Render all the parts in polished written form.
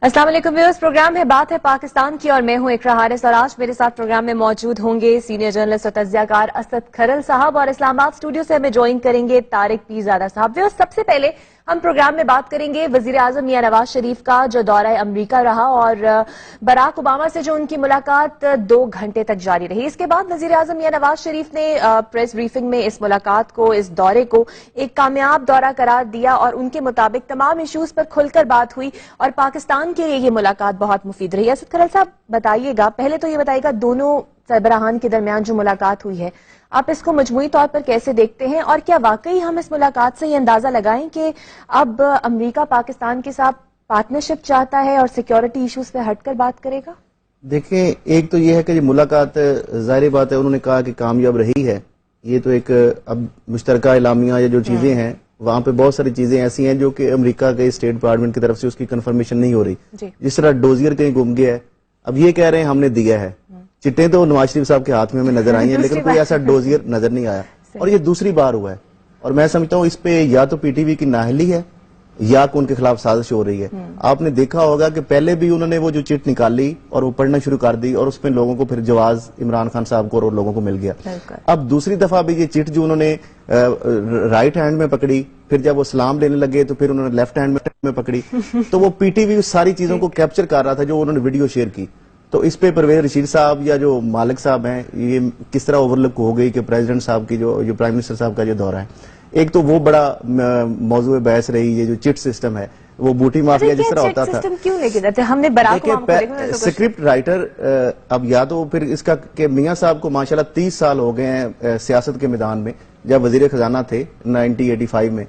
अस्सलाम वालेकुम viewers, programme है बात है पाकिस्तान की और मैं हूं इकरा हारिस और आज मेरे साथ प्रोग्राम में मौजूद होंगे सीनियर जर्नलिस्ट और तज्जियाकार असद खरल साहब और इस्लामाबाद स्टूडियो से हमें ज्वाइन करेंगे तारिक पीरजादा साहब। व्यूअर्स, सबसे पहले हम प्रोग्राम में बात करेंगे वजीर आजम मियां नवाज शरीफ का जो दौरा अमरीका रहा और बराक ओबामा से जो उनकी मुलाकात 2 घंटे तक जारी रही। इसके बाद वजीर आजम मियां नवाज शरीफ ने प्रेस ब्रीफिंग में इस मुलाकात को, इस दौरे को एक कामयाब दौरा करार दिया और उनके मुताबिक तमाम इश्यूज पर खुलकर बात हुई और पाकिस्तान के लिए ये मुलाकात बहुत मुफीद रही। असद खरल साहब बताइएगा, पहले तो ये बताइएगा दोनों सरबराहान के दरमियान जो मुलाकात हुई है आप इसको मजमूई तौर पर कैसे देखते हैं और क्या वाकई हम इस मुलाकात से ये अंदाजा लगाएं कि अब अमेरिका पाकिस्तान के साथ पार्टनरशिप चाहता है और सिक्योरिटी इश्यूज पे हटकर बात करेगा? देखिए, एक तो ये है कि ये मुलाकात जाहिर बात है उन्होंने कहा कि कामयाब रही है। ये तो एक अब मुश्तरका इलामिया या जो चीजें हैं वहां पे बहुत सारी चीजें ऐसी हैं जो कि अमेरिका के स्टेट डिपार्टमेंट की तरफ से उसकी कंफर्मेशन नहीं हो रही। जिस तरह डोजियर कहीं गुम गया है, अब ये कह रहे हैं हमने दिया है। चिट्टे तो नवाज शरीफ साहब के हाथ में हमें नजर आई है लेकिन कोई ऐसा डोजियर नजर नहीं आया और ये दूसरी बार हुआ है और मैं समझता हूँ इस पे या तो पीटीवी की नाअहली है या उनके खिलाफ साजिश हो रही है। आपने देखा होगा कि पहले भी उन्होंने वो जो चिट निकाली और वो पढ़ना शुरू कर दी और उसमें लोगों को फिर जवाज इमरान खान साहब को और लोगों को मिल गया। अब दूसरी दफा भी ये चिट जो उन्होंने राइट हैंड में पकड़ी, फिर जब वो सलाम लेने लगे तो फिर उन्होंने लेफ्ट हैंड में पकड़ी तो वो पीटीवी उस सारी चीजों को कैप्चर कर रहा था जो उन्होंने वीडियो शेयर की। तो इस पे परवेज रशीद साहब या जो मालिक साहब हैं ये किस तरह ओवरलुक हो गई कि प्रेसिडेंट साहब की जो प्राइम मिनिस्टर साहब का जो दौरा है, एक तो वो बड़ा मौजूद बहस रही। ये जो चिट सिस्टम है वो बूटी माफिया जिस तरह होता था, क्यों लेके जाते? हमने बराक ओबामा को स्क्रिप्ट राइटर अब या तो फिर इसका कि मियां साहब को माशाल्लाह 30 साल हो गए हैं सियासत के मैदान में, जब वजीर खजाना थे 1985 में,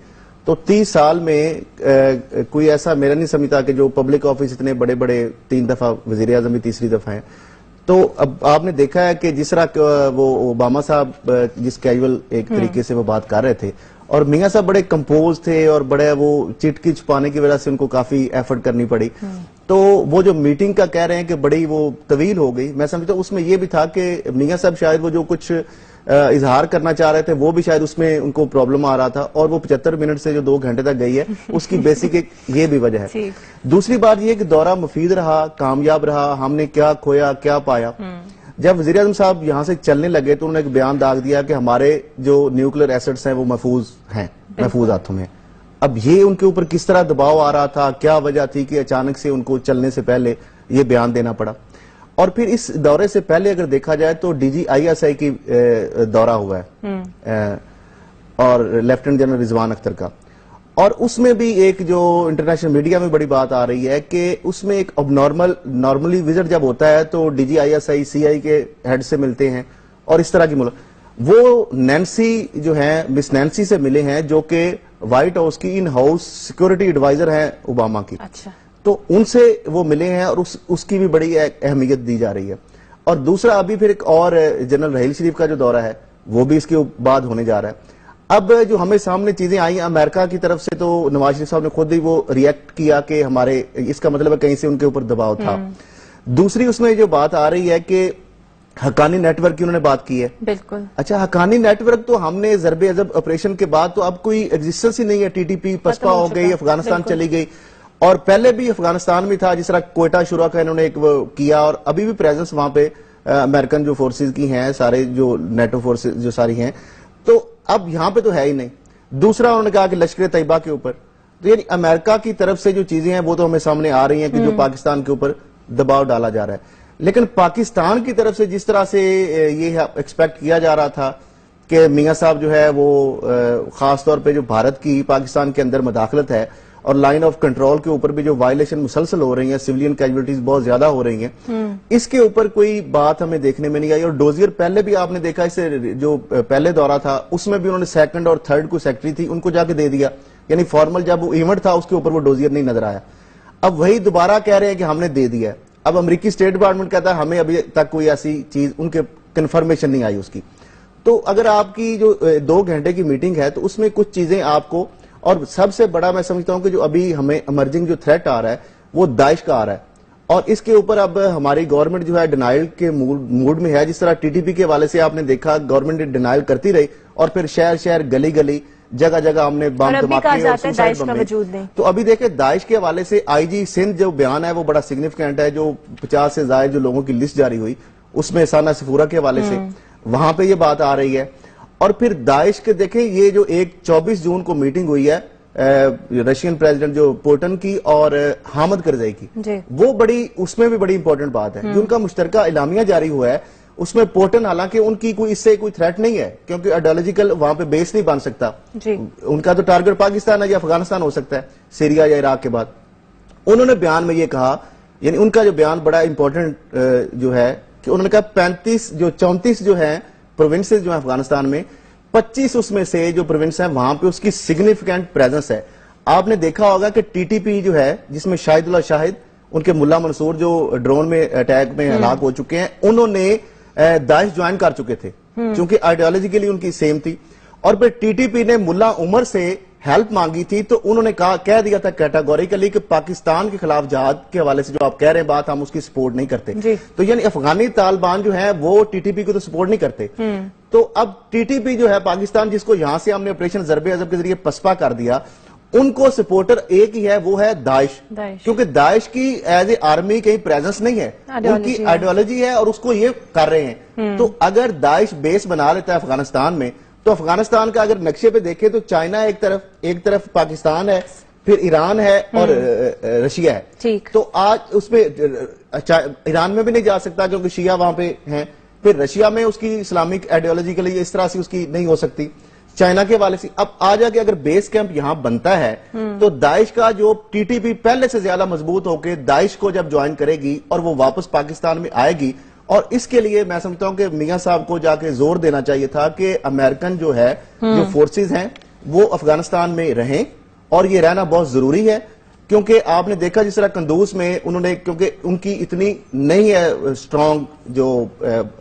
तो 30 साल में कोई ऐसा मेरा नहीं समझता कि जो पब्लिक ऑफिस इतने बड़े बड़े 3 दफा वजीर आजम भी तीसरी दफा है। तो अब आपने देखा है कि जिस तरह वो ओबामा साहब जिस कैजुअल एक तरीके से वो बात कर रहे थे और मियां साहब बड़े कंपोज थे और बड़े वो चिट की छुपाने की वजह से उनको काफी एफर्ट करनी पड़ी। तो वो जो मीटिंग का कह रहे हैं कि बड़ी वो तवील हो गई, मैं समझता हूँ उसमें ये भी था कि मियां साहब शायद वो जो कुछ इजहार करना चाह रहे थे वो भी शायद उसमें उनको प्रॉब्लम आ रहा था और वो 75 मिनट से जो 2 घंटे तक गई है उसकी बेसिक ये भी वजह है। दूसरी बात ये कि दौरा मुफीद रहा, कामयाब रहा, हमने क्या खोया क्या पाया। जब वजीर आजम साहब यहाँ से चलने लगे तो उन्होंने एक बयान दाग दिया कि हमारे जो न्यूक्लियर एसेट्स हैं वो महफूज हाथों में। अब ये उनके ऊपर किस तरह दबाव आ रहा था, क्या वजह थी कि अचानक से उनको चलने से पहले ये बयान देना पड़ा। और फिर इस दौरे से पहले अगर देखा जाए तो डीजी ISI की दौरा हुआ है और लेफ्टिनेंट जनरल रिजवान अख्तर का, और उसमें भी एक जो इंटरनेशनल मीडिया में बड़ी बात आ रही है कि उसमें एक अब नॉर्मली विजिट जब होता है तो डीजी ISI CI के हेड से मिलते हैं और इस तरह की वो नैन्सी जो है मिस नैन्सी से मिले हैं जो कि व्हाइट हाउस की इन हाउस सिक्योरिटी एडवाइजर हैं ओबामा की। अच्छा। तो उनसे वो मिले हैं और उसकी भी बड़ी अहमियत दी जा रही है। और दूसरा अभी फिर एक और जनरल रहील शरीफ का जो दौरा है वो भी इसके बाद होने जा रहा है। अब जो हमें सामने चीजें आई अमेरिका की तरफ से, तो नवाज शरीफ साहब ने खुद ही वो रिएक्ट किया कि हमारे, इसका मतलब है कहीं से उनके ऊपर दबाव था। दूसरी उसमें जो बात आ रही है कि हकानी नेटवर्क की उन्होंने बात की है। बिल्कुल। अच्छा, हकानी नेटवर्क तो हमने जरबे अजब ऑपरेशन के बाद तो अब कोई एग्जिस्टेंस ही नहीं है। TTP पसपा हो गई, अफगानिस्तान चली गई और पहले भी अफगानिस्तान में था, जिस तरह कोयटा शुरा का इन्होंने एक वो किया और अभी भी प्रेजेंस वहां पे अमेरिकन जो फोर्सेज की हैं, सारे जो नेटो फोर्सेज जो सारी हैं, तो अब यहां पे तो है ही नहीं। दूसरा उन्होंने कहा कि लश्कर तैयबा के ऊपर, तो यानी अमेरिका की तरफ से जो चीजें हैं वो तो हमें सामने आ रही हैं कि जो पाकिस्तान के ऊपर दबाव डाला जा रहा है। लेकिन पाकिस्तान की तरफ से जिस तरह से ये एक्सपेक्ट किया जा रहा था कि मियां साहब जो है वो खासतौर पर जो भारत की पाकिस्तान के अंदर मदाखलत है और लाइन ऑफ कंट्रोल के ऊपर भी जो वायलेशन मुसलसल हो रही हैं, सिविलियन कैजुअलिटीज बहुत ज्यादा हो रही हैं, इसके ऊपर कोई बात हमें देखने में नहीं आई। और डोजियर पहले भी आपने देखा, इससे जो पहले दौरा था उसमें भी उन्होंने 2nd और 3rd को सेक्रेटरी थी उनको जाके दे दिया, यानी फॉर्मल जब वो इवेंट था उसके ऊपर वो डोजियर नहीं नजर आया। अब वही दोबारा कह रहे हैं कि हमने दे दिया। अब अमेरिकी स्टेट डिपार्टमेंट कहता है हमें अभी तक कोई ऐसी चीज उनके कन्फर्मेशन नहीं आई उसकी। तो अगर आपकी जो 2 घंटे की मीटिंग है तो उसमें कुछ चीजें आपको, और सबसे बड़ा मैं समझता हूं कि जो अभी हमें इमर्जिंग जो थ्रेट आ रहा है वो दाइश का आ रहा है और इसके ऊपर अब हमारी गवर्नमेंट जो है डिनाइल के मूड में है। जिस तरह TTP के हवाले से आपने देखा गवर्नमेंट डिनाइल करती रही और फिर शहर शहर गली गली جگہ جگہ ہم نے بم اور ابھی دھماکے کہا اور جاتا ہے سوسائڈ داعش بم کا نے. وجود نہیں. تو ابھی دیکھیں داعش کے حوالے سے آئی جی سندھ جو بیان ہے وہ بڑا سگنیفیکینٹ ہے, جو 50 سے زائد جو لوگوں کی لسٹ جاری ہوئی اس میں سانہ سفورہ کے حوالے سے وہاں پہ یہ بات آ رہی ہے. اور پھر داعش کے دیکھیں یہ جو 24 جون کو میٹنگ ہوئی ہے رشین پریزیڈنٹ جو پوٹن کی اور حامد کرزئی کی, وہ بڑی اس میں بھی بڑی امپورٹنٹ بات ہے. جو ان کا مشترکہ اعلامیہ جاری ہوا ہے اس میں پوٹن حالانکہ ان کی کوئی اس سے کوئی تھریٹ نہیں ہے کیونکہ آئیڈیالوجیکل وہاں پہ بیس نہیں بن سکتا, ان کا تو ٹارگٹ پاکستان ہے یا افغانستان ہو سکتا ہے سیریا یا عراق کے بعد. انہوں نے بیان میں یہ کہا, یعنی ان کا جو بیان بڑا امپورٹنٹ جو ہے کہ انہوں نے کہا 34 جو ہیں پروونسز جو ہیں افغانستان میں, 25 اس میں سے جو پروونس ہیں وہاں پہ اس کی سگنیفیکینٹ پریزنس ہے. آپ نے دیکھا ہوگا کہ ٹی ٹی پی جو ہے جس میں شاہد اللہ شاہد ان کے ملا منصور جو ڈرون میں اٹیک میں ہلاک ہو چکے ہیں, انہوں نے داعش جوائن کر چکے تھے چونکہ آئیڈیالوجیکلی ان کی سیم تھی. اور پھر ٹی ٹی پی نے ملا عمر سے ہیلپ مانگی تھی تو انہوں نے کہہ دیا تھا کیٹاگوریکلی کہ پاکستان کے خلاف جہاد کے حوالے سے جو آپ کہہ رہے ہیں بات, ہم اس کی سپورٹ نہیں کرتے. تو یعنی افغانی طالبان جو ہیں وہ ٹی ٹی پی کو تو سپورٹ نہیں کرتے. تو اب ٹی ٹی پی جو ہے پاکستان جس کو یہاں سے ہم نے آپریشن ضرب عضب کے ذریعے پسپا کر دیا, ان کو سپورٹر ایک ہی ہے, وہ ہے داعش. کیونکہ داعش کی ایز اے آرمی کہیں پریزنس نہیں ہے, ان کی آئیڈیالوجی ہے اور اس کو یہ کر رہے ہیں. تو اگر داعش بیس بنا لیتا ہے افغانستان میں تو افغانستان کا اگر نقشے پہ دیکھیں تو چائنا ایک طرف پاکستان ہے, پھر ایران ہے اور رشیا ہے. تو آج اس میں ایران میں بھی نہیں جا سکتا کیونکہ شیعہ وہاں پہ ہیں, پھر رشیا میں اس کی اسلامک آئیڈیالوجی کے لیے اس طرح سے اس کی نہیں ہو سکتی, چائنا کے حوالے سے. اب آ جا کے اگر بیس کیمپ یہاں بنتا ہے تو داعش کا جو ٹی ٹی پی پہلے سے زیادہ مضبوط ہو کے داعش کو جب جوائن کرے گی اور وہ واپس پاکستان میں آئے گی, اور اس کے لیے میں سمجھتا ہوں کہ میاں صاحب کو جا کے زور دینا چاہیے تھا کہ امریکن جو ہے جو فورسز ہیں وہ افغانستان میں رہیں, اور یہ رہنا بہت ضروری ہے. کیونکہ آپ نے دیکھا جس طرح قندوز میں انہوں نے, کیونکہ ان کی اتنی نہیں ہے سٹرونگ جو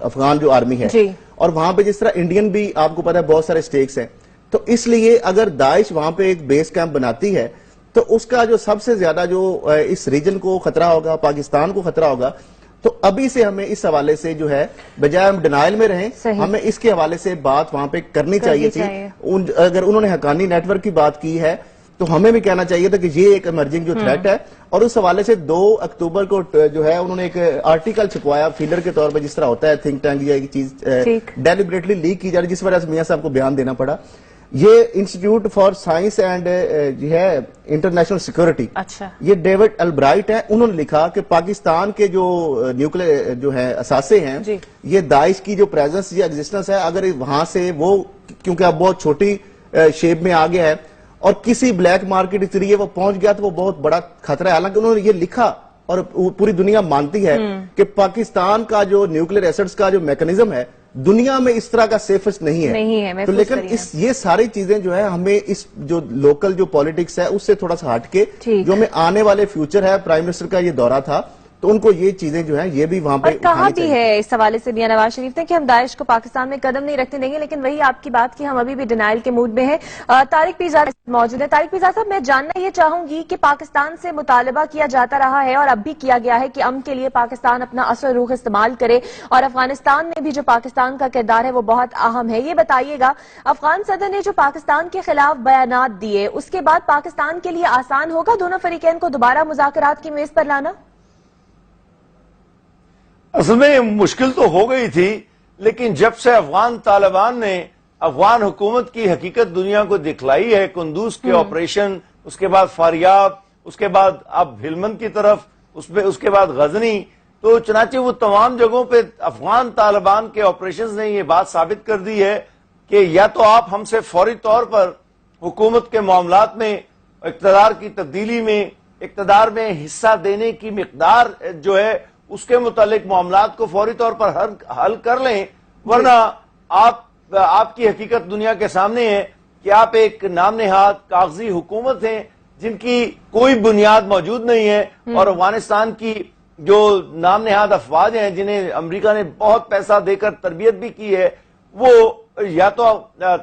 افغان جو آرمی ہے, اور وہاں پہ جس طرح انڈین بھی آپ کو پتا ہے بہت سارے سٹیکس ہیں, تو اس لیے اگر داعش وہاں پہ ایک بیس کیمپ بناتی ہے تو اس کا جو سب سے زیادہ جو اس ریجن کو خطرہ ہوگا, پاکستان کو خطرہ ہوگا. تو ابھی سے ہمیں اس حوالے سے جو ہے بجائے ہم ڈینائل میں رہیں, ہمیں اس کے حوالے سے بات وہاں پہ کرنی چاہیے تھی. اگر انہوں نے حقانی نیٹ ورک کی بات کی ہے تو ہمیں بھی کہنا چاہیے تھا کہ یہ ایک ایمرجنگ جو تھریٹ ہے. اور اس حوالے سے 2 اکتوبر کو جو ہے انہوں نے ایک آرٹیکل چھپوایا فیلر کے طور پہ, جس طرح ہوتا ہے تھنک ٹینک یا ایک چیز ڈیلیبریٹلی لیک کی جا رہی, جس وجہ سے میاں صاحب کو بیان دینا پڑا. یہ انسٹیٹیوٹ فار سائنس اینڈ جو ہے انٹرنیشنل سیکورٹی, یہ ڈیوڈ البرائٹ ہے, انہوں نے لکھا کہ پاکستان کے جو نیوکلیر جو ہے اثاثے ہیں یہ داعش کی جو پریزنس یا ایگزسٹنس ہے, اگر وہاں سے وہ کیونکہ اب بہت چھوٹی شیپ میں آ گیا ہے اور کسی بلیک مارکیٹ کے ذریعے وہ پہنچ گیا تو وہ بہت بڑا خطرہ ہے. حالانکہ انہوں نے یہ لکھا اور پوری دنیا مانتی ہے کہ پاکستان کا جو نیوکلیر ایسڈز کا جو میکنزم ہے دنیا میں اس طرح کا سیفسٹ نہیں ہے. تو لیکن یہ ساری چیزیں جو ہے ہمیں اس جو لوکل جو پالیٹکس ہے اس سے تھوڑا سا ہٹ کے جو ہمیں آنے والے فیوچر ہے, پرائم منسٹر کا یہ دورہ تھا تو ان کو یہ چیزیں جو ہیں یہ بھی وہاں پہ کہا بھی ہے اس حوالے سے میاں نواز شریف نے کہ ہم داعش کو پاکستان میں قدم نہیں رکھنے دیں گے, لیکن وہی آپ کی بات کی ہم ابھی بھی ڈینائل کے موڈ میں ہیں. طارق پیرزادہ موجود ہے. طارق پیرزادہ صاحب, میں جاننا یہ چاہوں گی کہ پاکستان سے مطالبہ کیا جاتا رہا ہے اور اب بھی کیا گیا ہے کہ امن کے لیے پاکستان اپنا اثر روح استعمال کرے, اور افغانستان میں بھی جو پاکستان کا کردار ہے وہ بہت اہم ہے. یہ بتائیے گا افغان صدر نے جو پاکستان کے خلاف بیانات دیے اس کے بعد پاکستان کے لیے آسان ہوگا دونوں فریقین کو دوبارہ مذاکرات کی میز پر لانا؟ اصل میں مشکل تو ہو گئی تھی, لیکن جب سے افغان طالبان نے افغان حکومت کی حقیقت دنیا کو دکھلائی ہے, قندوز کے آپریشن, اس کے بعد فاریاب, اس کے بعد اب ہلمند کی طرف, اس کے بعد غزنی, تو چنانچہ وہ تمام جگہوں پہ افغان طالبان کے آپریشنز نے یہ بات ثابت کر دی ہے کہ یا تو آپ ہم سے فوری طور پر حکومت کے معاملات میں, اقتدار کی تبدیلی میں, اقتدار میں حصہ دینے کی مقدار جو ہے اس کے متعلق معاملات کو فوری طور پر حل کر لیں, ورنہ آپ کی حقیقت دنیا کے سامنے ہے کہ آپ ایک نام نہاد کاغذی حکومت ہیں جن کی کوئی بنیاد موجود نہیں ہے, اور افغانستان کی جو نام نہاد افواج ہیں جنہیں امریکہ نے بہت پیسہ دے کر تربیت بھی کی ہے, وہ یا تو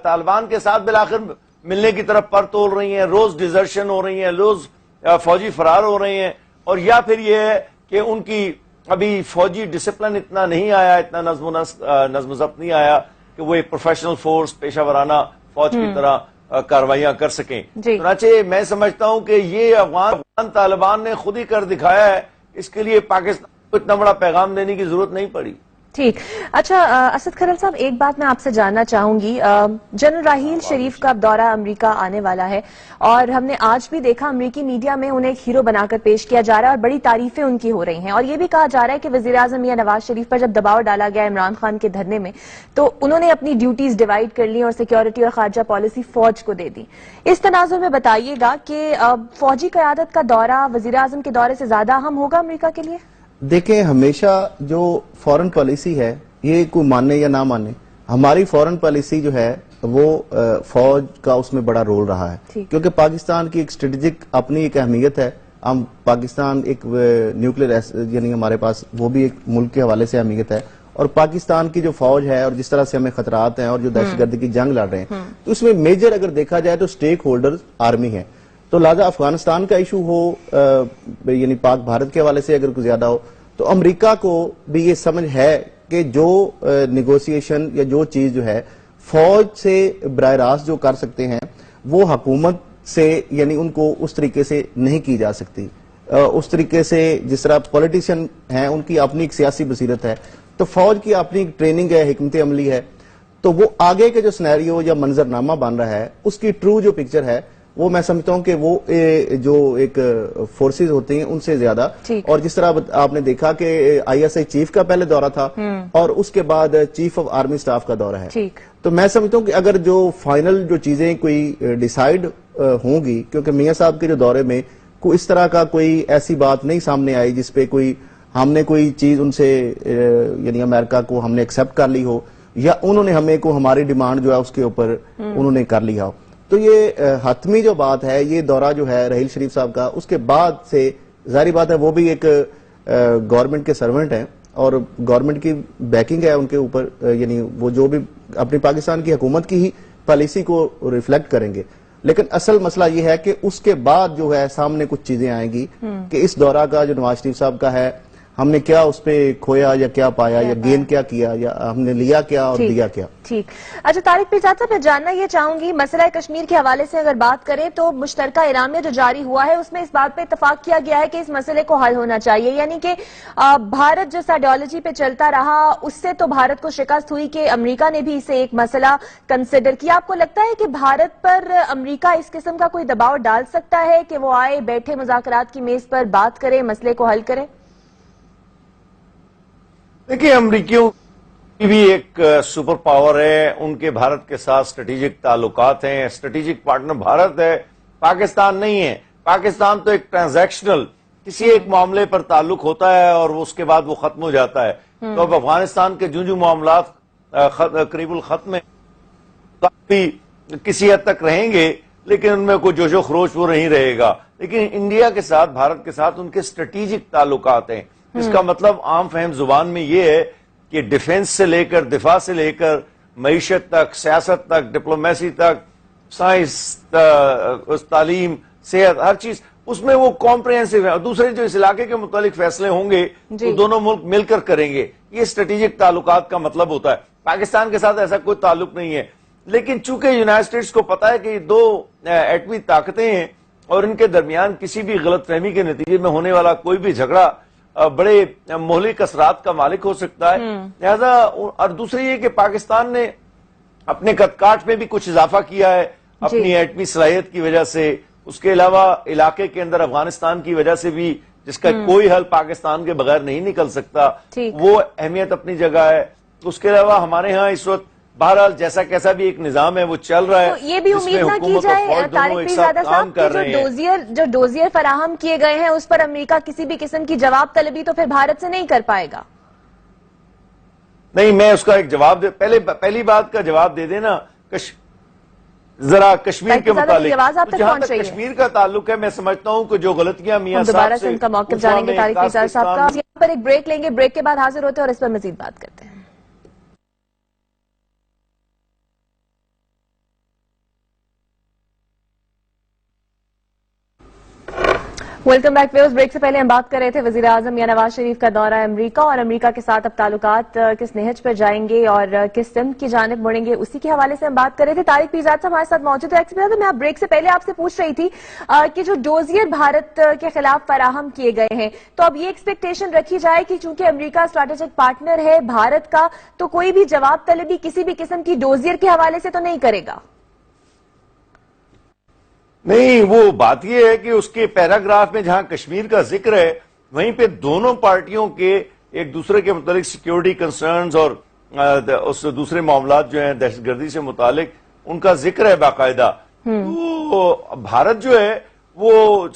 طالبان کے ساتھ بالآخر ملنے کی طرف پر تول رہی ہیں, روز ڈیزرشن ہو رہی ہیں, روز فوجی فرار ہو رہے ہیں, اور یا پھر یہ ہے کہ ان کی ابھی فوجی ڈسپلن اتنا نہیں آیا, اتنا نظم و ضبط نہیں آیا کہ وہ ایک پروفیشنل فورس, پیشہ ورانہ فوج کی طرح कार्रवाइयां कर सकें। जी। चुनांचे मैं समझता हूं कि ये अफगान तालिबान ने खुद ही कर दिखाया है, इसके लिए पाकिस्तान को इतना बड़ा पैगाम देने की जरूरत नहीं पड़ी। ठीक। अच्छा असद खरल साहब, एक बात मैं आपसे जानना चाहूंगी, जनरल राहील शरीफ का दौरा अमेरिका आने वाला है और हमने आज भी देखा अमेरिकी मीडिया में उन्हें एक हीरो बनाकर पेश किया जा रहा है और बड़ी तारीफें उनकी हो रही हैं, और ये भी कहा जा रहा है कि वजीर आजम मियां नवाज शरीफ पर जब दबाव डाला गया इमरान खान के धरने में तो उन्होंने अपनी ड्यूटीज डिवाइड कर ली और सिक्योरिटी और खारजा पॉलिसी फौज को दे दी। इस तनाजुर में बताइएगा कि फौजी कयादत का दौरा वजीर आजम के दौरे से ज्यादा अहम होगा अमेरिका के लिए? देखें, हमेशा जो फॉरेन पॉलिसी है, ये कोई माने या ना माने, हमारी फॉरेन पॉलिसी जो है वो फौज का उसमें बड़ा रोल रहा है, क्योंकि पाकिस्तान की एक स्ट्रेटेजिक अपनी एक अहमियत है। हम पाकिस्तान एक न्यूक्लियर यानी हमारे पास वो भी एक मुल्क के हवाले से अहमियत है, और पाकिस्तान की जो फौज है और जिस तरह से हमें खतरात हैं और जो दहशतगर्दी की जंग लड़ रहे हैं, तो उसमें मेजर अगर देखा जाए तो स्टेक होल्डर्स आर्मी है। तो लिहाजा अफगानिस्तान का इशू हो यानी पाक भारत के हवाले से अगर कुछ ज्यादा हो, तो अमेरिका को भी ये समझ है कि जो निगोशिएशन या जो चीज जो है फौज से बराह रास्त जो कर सकते हैं वो हुकूमत से यानी उनको उस तरीके से नहीं की जा सकती। उस तरीके से जिस तरह पॉलिटिशियन हैं उनकी अपनी एक सियासी बसीरत है, तो फौज की अपनी ट्रेनिंग है, हिकमत अमली है, तो वो आगे के जो सिनेरियो या मंजरनामा बन रहा है उसकी ट्रू जो पिक्चर है वो मैं समझता हूं कि वो जो एक फोर्सेस होती हैं उनसे ज्यादा। और जिस तरह आपने देखा कि आईएसआई चीफ का पहले दौरा था और उसके बाद चीफ ऑफ आर्मी स्टाफ का दौरा है, तो मैं समझता हूं कि अगर जो फाइनल जो चीजें कोई डिसाइड होंगी, क्योंकि मियां साहब के जो दौरे में कोई इस तरह का कोई ऐसी बात नहीं सामने आई जिसपे कोई हमने कोई चीज उनसे यानी अमेरिका को हमने एक्सेप्ट कर ली हो या उन्होंने हमें को हमारी डिमांड जो है उसके ऊपर उन्होंने कर लिया हो। तो ये हतमी जो बात है, ये दौरा जो है राहील शरीफ साहब का, उसके बाद से जाहिर बात है वो भी एक गवर्नमेंट के सर्वेंट हैं और गवर्नमेंट की बैकिंग है उनके ऊपर, यानी वो जो भी अपनी पाकिस्तान की हुकूमत की ही पॉलिसी को रिफ्लेक्ट करेंगे। लेकिन असल मसला ये है कि उसके बाद जो है सामने कुछ चीजें आएंगी कि इस दौरा का जो नवाज शरीफ साहब का है, हमने क्या उस पे खोया या क्या पाया या गेन क्या किया या हमने लिया क्या और दिया क्या। ठीक। अच्छा तारिक पीरजादा साहब, मैं जानना ये चाहूंगी, मसला कश्मीर के हवाले से अगर बात करें तो मुश्तरका इरामिया जो जारी हुआ है उसमें इस बात पे इत्तेफाक किया गया है कि इस मसले को हल होना चाहिए, यानी कि भारत जिस आइडियोलॉजी पे चलता रहा उससे तो भारत को शिकस्त हुई कि अमेरिका ने भी इसे एक मसला कंसिडर किया। आपको लगता है कि भारत पर अमेरिका इस किस्म का कोई दबाव डाल सकता है कि वो आए, बैठे मुज़ाकरात की मेज पर बात करे, मसले को हल करे? देखिए, अमरीकियों की भी एक सुपर पावर है, उनके भारत के साथ स्ट्रेटेजिक ताल्लुकात हैं, स्ट्रेटेजिक पार्टनर भारत है, पाकिस्तान नहीं है। पाकिस्तान तो एक ट्रांजैक्शनल किसी एक मामले पर ताल्लुक होता है और उसके बाद वो खत्म हो जाता है। तो अब अफगानिस्तान के जो मामला करीबुल खत्म है, काफी किसी हद तक रहेंगे, लेकिन उनमें कोई जोशो खरोश वो नहीं रहेगा। लेकिन इंडिया के साथ, भारत के साथ उनके स्ट्रेटेजिक ताल्लुकात हैं। इसका मतलब आम फहम जुबान में ये है कि डिफेंस से लेकर, दिफा से लेकर, मईशत तक, सियासत तक, डिप्लोमेसी तक, साइंस, तालीम, सेहत, हर चीज उसमें वो कॉम्प्रिहेंसिव है। और दूसरे जो इस इलाके के मुतालिक फैसले होंगे तो दोनों मुल्क मिलकर करेंगे। ये स्ट्रेटेजिक ताल्लुकात का मतलब होता है। पाकिस्तान के साथ ऐसा कोई ताल्लुक नहीं है, लेकिन चूंकि यूनाइटेड स्टेट्स को पता है कि ये दो एटमी ताकतें हैं और इनके दरमियान किसी भी गलतफहमी के नतीजे में होने वाला कोई भी झगड़ा बड़े मोहलिक असरात का मालिक हो सकता है, लिहाजा। और दूसरी ये कि पाकिस्तान ने अपने कदकाठ में भी कुछ इजाफा किया है अपनी एटमी सलाहियत की वजह से। उसके अलावा इलाके के अंदर अफगानिस्तान की वजह से भी, जिसका कोई हल पाकिस्तान के बगैर नहीं निकल सकता, वो अहमियत अपनी जगह है। उसके अलावा हमारे यहाँ इस वक्त बहरहाल जैसा कैसा भी एक निजाम है वो चल रहा है। तो ये भी उम्मीद ना की जाए तारिक पीरजादा साहब कि जो डोजियर फराहम किए गए हैं उस पर अमेरिका किसी भी किस्म की जवाब तलबी तो फिर भारत से नहीं कर पाएगा? नहीं, मैं उसका एक जवाब पहली बात का जवाब दे देना। जरा कश्मीर के मुतालिक जहां तक कश्मीर का ताल्लुक है, मैं समझता हूं कि जो गलतियां मियां साहब दोबारा से उनका मौक़िफ़ जानेंगे तारिक पीरजादा साहब का। यहाँ पर एक ब्रेक लेंगे, ब्रेक के बाद हाजिर होते हैं और इस पर मजीद बात करते हैं। Welcome back viewers. ब्रेक से पहले हम बात कर रहे थे वजीर आजम या नवाज शरीफ का दौरा है अमरीका और अमरीका के साथ अब ताल्लुकात किस नहज पर जाएंगे और किस सिमत की जानिब मुड़ेंगे, उसी के हवाले से हम बात कर रहे थे। तारिक पीरजादा साहब हमारे साथ मौजूद है। तो मैं ब्रेक से पहले आपसे पूछ रही थी कि जो डोजियर भारत के खिलाफ फराहम किए गए हैं, तो अब ये एक्सपेक्टेशन रखी जाए कि चूंकि अमरीका स्ट्रेटेजिक पार्टनर है भारत का, तो कोई भी जवाब तलबी किसी भी किस्म की डोजियर के हवाले से तो नहीं करेगा? नहीं, वो बात ये है कि उसके पैराग्राफ में जहां कश्मीर का जिक्र है, वहीं पे दोनों पार्टियों के एक दूसरे के मुतालिक सिक्योरिटी कंसर्न्स और उस दूसरे मामलात जो हैं दहशतगर्दी से मुतालिक, उनका जिक्र है बाकायदा। तो भारत जो है वो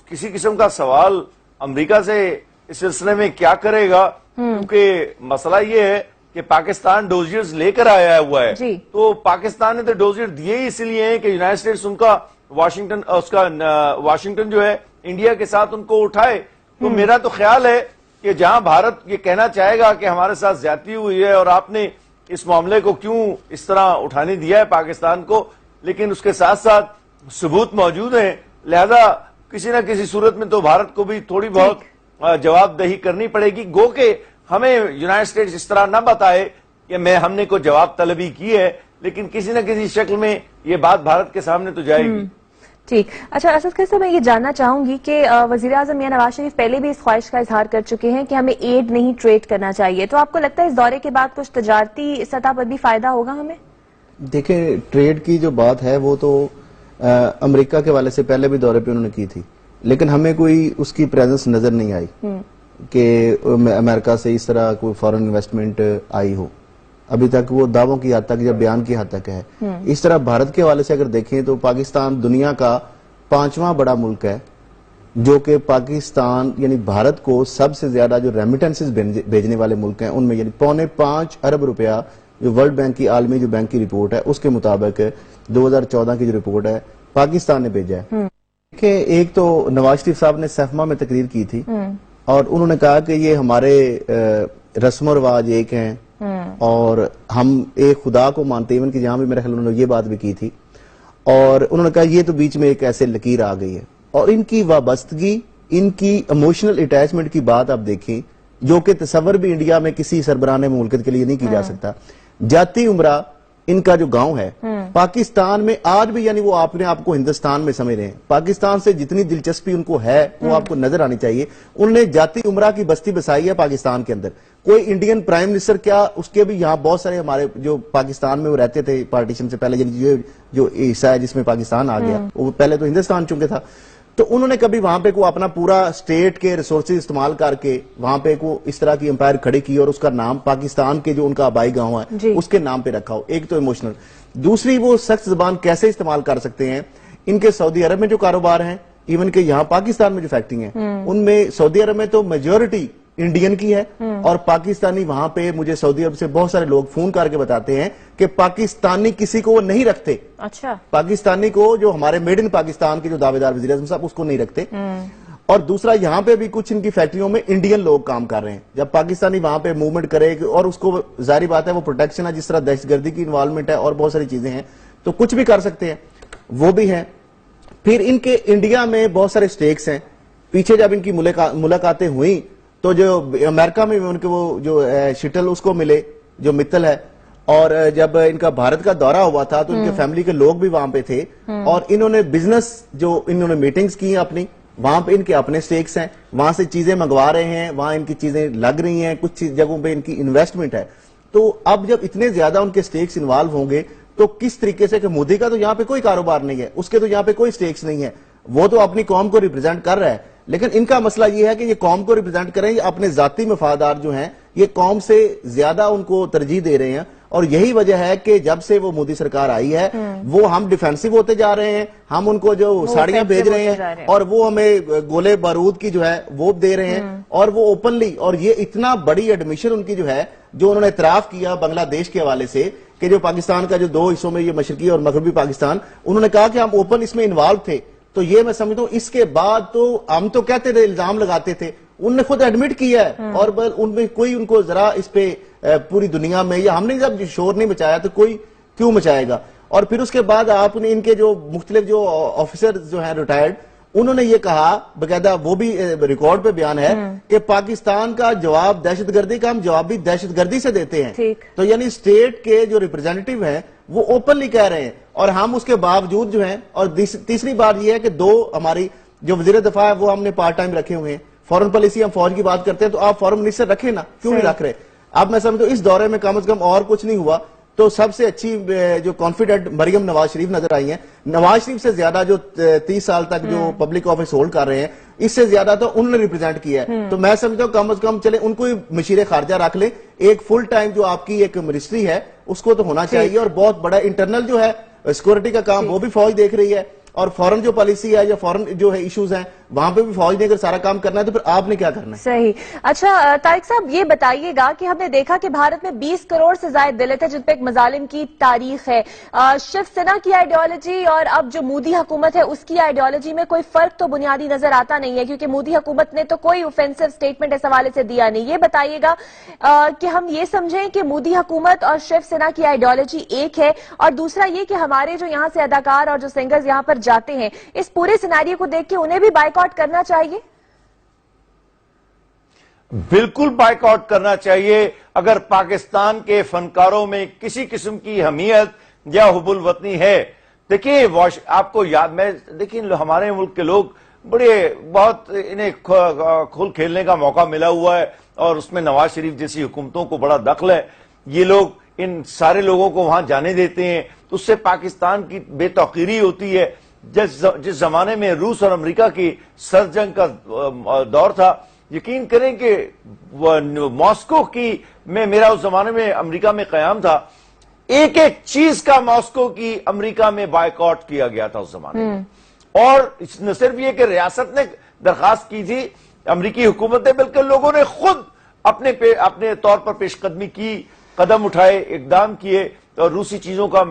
किसी किस्म का सवाल अमेरिका से इस सिलसिले में क्या करेगा, क्योंकि मसला ये है कि पाकिस्तान डोजियर्स लेकर आया हुआ है। तो पाकिस्तान ने तो डोजियर दिए ही इसलिए हैं कि यूनाइटेड स्टेट्स उनका वाशिंगटन जो है इंडिया के साथ उनको उठाए। तो मेरा तो ख्याल है कि जहां भारत ये कहना चाहेगा कि हमारे साथ ज्यादती हुई है और आपने इस मामले को क्यों इस तरह उठाने दिया है पाकिस्तान को, लेकिन उसके साथ साथ सबूत मौजूद हैं, लिहाजा किसी न किसी सूरत में तो भारत को भी थोड़ी बहुत जवाबदेही करनी पड़ेगी। गो के हमें यूनाइटेड स्टेट्स इस तरह न बताए कि हमने कोई जवाब तलबी की है, लेकिन किसी न किसी शक्ल में ये बात भारत के सामने तो जाएगी। ठीक। अच्छा असद खैर साहब, मैं ये जानना चाहूंगी कि वजीर आजम मियां नवाज शरीफ पहले भी इस ख्वाहिश का इजहार कर चुके हैं कि हमें एड नहीं ट्रेड करना चाहिए, तो आपको लगता है इस दौरे के बाद कुछ तजारती सतह पर भी फायदा होगा हमें? देखिए, ट्रेड की जो बात है वो तो अमेरिका के वाले से पहले भी दौरे पे उन्होंने की थी, लेकिन हमें कोई उसकी प्रेजेंस नजर नहीं आई कि अमेरिका से इस तरह कोई फॉरेन इन्वेस्टमेंट आई हो। अभी तक वो दावों की हद तक या बयान की हद तक है। इस तरह भारत के हवाले से अगर देखें तो पाकिस्तान दुनिया का 5वां बड़ा मुल्क है, जो कि पाकिस्तान यानी भारत को सबसे ज्यादा जो रेमिटेंसेस भेजने वाले मुल्क हैं उनमें, यानी 4.25 अरब रुपया जो वर्ल्ड बैंक की आलमी जो बैंक की रिपोर्ट है उसके मुताबिक 2014 की जो रिपोर्ट है पाकिस्तान ने भेजा है। देखिए, एक तो नवाज शरीफ साहब ने सफमा में तकरीर की थी और उन्होंने कहा कि ये हमारे रस्म रिवाज एक हैं और हम एक खुदा को मानते हैं, कि जहां भी मेरे ख्याल उन्होंने ये बात भी की थी, और उन्होंने कहा ये तो बीच में एक ऐसे लकीर आ गई है। और इनकी वाबस्तगी, इनकी इमोशनल अटैचमेंट की बात आप देखें, जो कि तस्वर भी इंडिया में किसी सरबराह मुल्क के लिए नहीं की जा सकता। जाती उमरा इनका जो गांव है पाकिस्तान में आज भी, यानी वो अपने आप को हिंदुस्तान में समझ रहे हैं। पाकिस्तान से जितनी दिलचस्पी उनको है वो आपको नजर आनी चाहिए। उन्होंने जाती उमरा की बस्ती बसाई है पाकिस्तान के अंदर। कोई इंडियन प्राइम मिनिस्टर, क्या उसके भी यहाँ बहुत सारे हमारे जो पाकिस्तान में वो रहते थे पार्टीशन से पहले, जो हिस्सा है जिसमें पाकिस्तान आ गया, वो पहले तो हिंदुस्तान चूंकि था, तो उन्होंने कभी वहां पे को अपना पूरा स्टेट के रिसोर्सेज इस्तेमाल करके वहां पे को इस तरह की एम्पायर खड़ी की और उसका नाम पाकिस्तान के जो उनका आबाई गांव है उसके नाम पे रखा हो। एक तो इमोशनल, दूसरी वो सख्त जुबान कैसे इस्तेमाल कर सकते हैं। इनके सऊदी अरब में जो कारोबार हैं, इवन के यहाँ पाकिस्तान में जो फैक्ट्री है उनमें सऊदी अरब में तो मेजोरिटी इंडियन की है और पाकिस्तानी वहां पे, मुझे सऊदी अरब से बहुत सारे लोग फोन करके बताते हैं कि पाकिस्तानी किसी को वो नहीं रखते। अच्छा। पाकिस्तानी को, जो हमारे मेड इन पाकिस्तान के जो दावेदार वज़ीर आज़म साहब, उसको नहीं रखते। और दूसरा, यहाँ पे भी कुछ इनकी फैक्ट्रियों में इंडियन लोग काम कर रहे हैं। जब पाकिस्तानी वहां पे मूवमेंट करे, और उसको जारी बात है वो प्रोटेक्शन है, जिस तरह दहशतगर्दी की इन्वॉल्वमेंट है और बहुत सारी चीजें हैं, तो कुछ भी कर सकते हैं, वो भी है। फिर इनके इंडिया में बहुत सारे स्टेक्स हैं। पीछे जब इनकी मुलाकातें हुई तो जो अमेरिका में उनके वो जो शिटल उसको मिले, जो मित्तल है, और जब इनका भारत का दौरा हुआ था तो इनके फैमिली के लोग भी वहां पे थे और इन्होंने बिजनेस जो इन्होंने मीटिंग्स की अपनी, वहां पे इनके अपने स्टेक्स हैं, वहां से चीजें मंगवा रहे हैं, वहां इनकी चीजें लग रही हैं, कुछ जगहों पे इनकी इन्वेस्टमेंट है। तो अब जब इतने ज्यादा उनके स्टेक्स इन्वॉल्व होंगे तो किस तरीके से, कि मोदी का तो यहाँ पे कोई कारोबार नहीं है, उसके तो यहाँ पे कोई स्टेक्स नहीं है, वो तो अपनी कौम को रिप्रेजेंट कर रहा है, लेकिन इनका मसला ये है कि ये कौम को रिप्रेजेंट करें, ये अपने जाती मफादार जो हैं ये कौम से ज्यादा उनको तरजीह दे रहे हैं। और यही वजह है कि जब से वो मोदी सरकार आई है वो हम डिफेंसिव होते जा रहे हैं, हम उनको जो साड़ियां भेज रहे हैं और वो हमें गोले बारूद की जो है वो दे रहे हैं, और वो ओपनली, और ये इतना बड़ी एडमिशन उनकी जो है, जो उन्होंने इतराफ किया बांग्लादेश के हवाले से कि जो पाकिस्तान का जो 2 हिस्सों में ये मशरकी और मगरबी पाकिस्तान, उन्होंने कहा कि हम ओपन इसमें इन्वॉल्व थे। तो ये मैं समझता हूं इसके बाद तो हम तो कहते थे, इल्जाम लगाते थे, उनने खुद एडमिट किया है और उनमें कोई उनको जरा इस पे पूरी दुनिया में, या हमने जब शोर नहीं मचाया तो कोई क्यों मचाएगा। और फिर उसके बाद आपने इनके जो मुख्तलिफ जो ऑफिसर जो हैं रिटायर्ड, انہوں نے یہ کہا باقاعدہ، وہ بھی ریکارڈ پہ بیان ہے کہ پاکستان کا جواب دہشت گردی کا ہم جواب بھی دہشت گردی سے دیتے ہیں. تو یعنی اسٹیٹ کے جو ریپرزینٹیو ہیں وہ اوپنلی کہہ رہے ہیں، اور ہم اس کے باوجود جو ہیں. اور تیسری بات یہ ہے کہ دو ہماری جو وزیر دفاع ہے وہ ہم نے پارٹ ٹائم رکھے ہوئے ہیں. فورن پالیسی ہم فوج کی بات کرتے ہیں تو آپ فورن منسٹر رکھیں نا، کیوں نہیں رکھ رہے؟ اب میں سمجھتا ہوں اس دورے میں کم از کم اور کچھ نہیں ہوا تو سب سے اچھی جو کانفیڈنٹ مریم نواز شریف نظر آئی ہیں. نواز شریف سے زیادہ جو 30 سال تک جو پبلک آفس ہولڈ کر رہے ہیں، اس سے زیادہ تو انہوں نے ریپرزینٹ کیا ہے. تو میں سمجھتا ہوں کم از کم چلے ان کو مشیر خارجہ رکھ لیں. ایک فل ٹائم جو آپ کی ایک منسٹری ہے اس کو تو ہونا چاہیے، اور بہت بڑا انٹرنل جو ہے سیکورٹی کا کام وہ بھی فوج دیکھ رہی ہے، اور فورن جو پالیسی ہے یا فورن جو ہے ایشوز ہیں وہاں پہ بھی فوج نے اگر سارا کام کرنا ہے تو پھر آپ نے کیا کرنا ہے؟ صحیح. اچھا طارق صاحب یہ بتائیے گا کہ ہم نے دیکھا کہ بھارت میں 20 کروڑ سے زائد دلت ہے جن پہ ایک مظالم کی تاریخ ہے. شیو سینا کی آئیڈیالوجی اور اب جو مودی حکومت ہے اس کی آئیڈیالوجی میں کوئی فرق تو بنیادی نظر آتا نہیں ہے، کیونکہ مودی حکومت نے تو کوئی اوفینسو سٹیٹمنٹ اس حوالے سے دیا نہیں. یہ بتائیے گا کہ ہم یہ سمجھیں کہ مودی حکومت اور شیو سینا کی آئیڈیالوجی ایک ہے، اور دوسرا یہ کہ ہمارے جو یہاں سے اداکار اور جو سنگرز یہاں پر جاتے ہیں اس پورے سیناریو کو دیکھ کے انہیں بھی بائیکاٹ کرنا چاہیے؟ بالکل بائیکاٹ کرنا چاہیے. اگر پاکستان کے فنکاروں میں کسی قسم کی حمیت یا حب الوطنی ہے. دیکھیں آپ کو یاد، میں دیکھیں ہمارے ملک کے لوگ بہت انہیں کھل کھیلنے کا موقع ملا ہوا ہے، اور اس میں نواز شریف جیسی حکومتوں کو بڑا دخل ہے. یہ لوگ ان سارے لوگوں کو وہاں جانے دیتے ہیں تو اس سے پاکستان کی بے توقیری ہوتی ہے. جس زمانے میں روس اور امریکہ کی سرد جنگ کا دور تھا، یقین کریں کہ ماسکو کی میرا اس زمانے میں امریکہ میں قیام تھا، ایک ایک چیز کا ماسکو کی امریکہ میں بائیکاٹ کیا گیا تھا اس زمانے میں. اور نہ صرف یہ کہ ریاست نے درخواست کی تھی، امریکی حکومت نے، بلکہ لوگوں نے خود اپنے طور پر پیش قدمی کی، قدم اٹھائے، اقدام کیے اور روسی چیزوں کا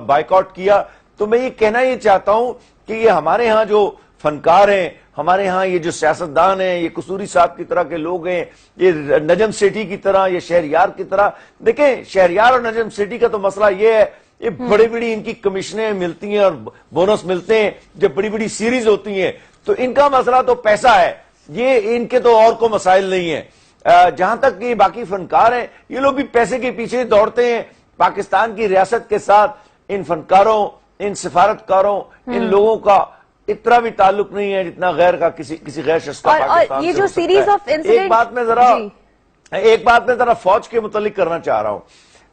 بائیکاٹ کیا. تو میں یہ کہنا یہ چاہتا ہوں کہ یہ ہمارے ہاں جو فنکار ہیں، ہمارے ہاں یہ جو سیاستدان ہیں، یہ قصوری صاحب کی طرح کے لوگ ہیں، یہ نجم سیٹھی کی طرح، یہ شہریار کی طرح. دیکھیں شہریار اور نجم سیٹھی کا تو مسئلہ یہ ہے، یہ بڑی بڑی ان کی کمیشنیں ملتی ہیں اور بونس ملتے ہیں جب بڑی بڑی سیریز ہوتی ہیں، تو ان کا مسئلہ تو پیسہ ہے، یہ ان کے تو اور کو مسائل نہیں ہیں. جہاں تک کہ باقی فنکار ہیں، یہ لوگ بھی پیسے کے پیچھے دوڑتے ہیں. پاکستان کی ریاست کے ساتھ ان فنکاروں، ان سفارتکاروں، ان لوگوں کا اتنا بھی تعلق نہیں ہے جتنا غیر کا کسی غیر شخص کا پاکستان یہ سے جو ہو سکتا ہے. سیریز آف انسیڈنٹ، ایک بات میں ذرا فوج کے متعلق کرنا چاہ رہا ہوں.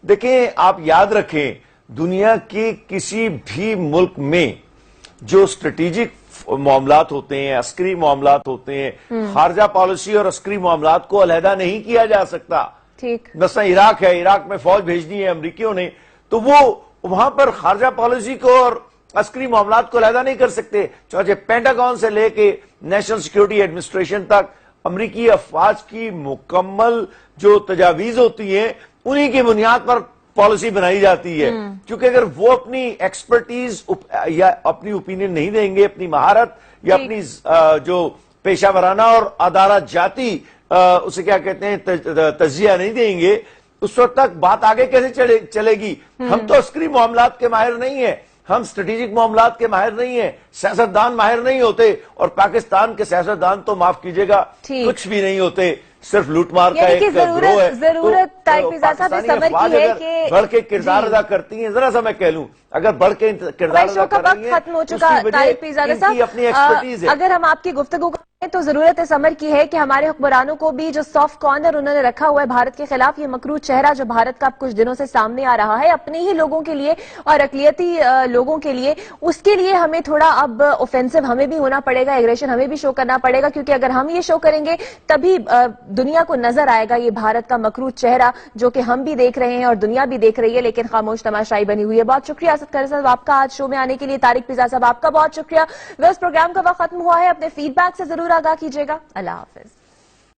دیکھیں آپ یاد رکھیں، دنیا کے کسی بھی ملک میں جو اسٹریٹجک معاملات ہوتے ہیں، عسکری معاملات ہوتے ہیں، خارجہ پالیسی اور عسکری معاملات کو علیحدہ نہیں کیا جا سکتا. مثلا عراق ہے، عراق میں فوج بھیج دی ہے امریکیوں نے، تو وہ وہاں پر خارجہ پالیسی کو اور عسکری معاملات کو علیحدہ نہیں کر سکتے. چاہے پینٹاگون سے لے کے نیشنل سیکیورٹی ایڈمنسٹریشن تک امریکی افواج کی مکمل جو تجاویز ہوتی ہیں انہی کی بنیاد پر پالیسی بنائی جاتی ہے. کیونکہ اگر وہ اپنی ایکسپرٹیز یا اپنی اوپینین نہیں دیں گے، اپنی مہارت یا اپنی جو پیشہ ورانہ اور ادارہ جاتی اسے کیا کہتے ہیں تجزیہ نہیں دیں گے، اس وقت تک بات آگے کیسے چلے گی؟ ہم تو عسکری معاملات کے ماہر نہیں ہیں، ہم اسٹریٹجک معاملات کے ماہر نہیں ہیں، سیاستدان ماہر نہیں ہوتے، اور پاکستان کے سیاستدان تو معاف کیجئے گا کچھ بھی نہیں ہوتے، صرف لوٹ مار کا ایک گروہ ہے. پاکستانی افواج اگر بڑھ کے کردار ادا کرتی ہیں، ذرا سا میں کہہ لوں، اگر بڑھ کے کردار ادا کر رہی ہیں ختم ہو چکا اپنی ایکسپرٹیز ہے. اگر ہم آپ کی گفتگو کریں تو ضرورت اس امر کی ہے کہ ہمارے حکمرانوں کو بھی جو سافٹ کارنر انہوں نے رکھا ہوا ہے بھارت کے خلاف، یہ مکروہ چہرہ جو بھارت کا کچھ دنوں سے سامنے آ رہا ہے اپنے ہی لوگوں کے لیے اور اقلیتی لوگوں کے لیے، اس کے لیے ہمیں تھوڑا اب اوفینسو ہمیں بھی ہونا پڑے گا، ایگریشن ہمیں بھی شو کرنا پڑے گا، کیونکہ اگر ہم یہ شو کریں گے تبھی دنیا کو نظر آئے گا یہ بھارت کا مکروہ چہرہ جو کہ ہم بھی دیکھ رہے ہیں اور دنیا بھی دیکھ رہی ہے، لیکن خاموش تماشائی بنی ہوئی ہے. بہت شکریہ اسد کھرل صاحب آپ کا آج شو میں آنے کے لیے. طارق پیزا صاحب آپ کا بہت شکریہ. اس پروگرام کا وقت ختم ہوا ہے، اپنے فیڈ بیک سے ضرور آگاہ کیجیے گا. اللہ حافظ.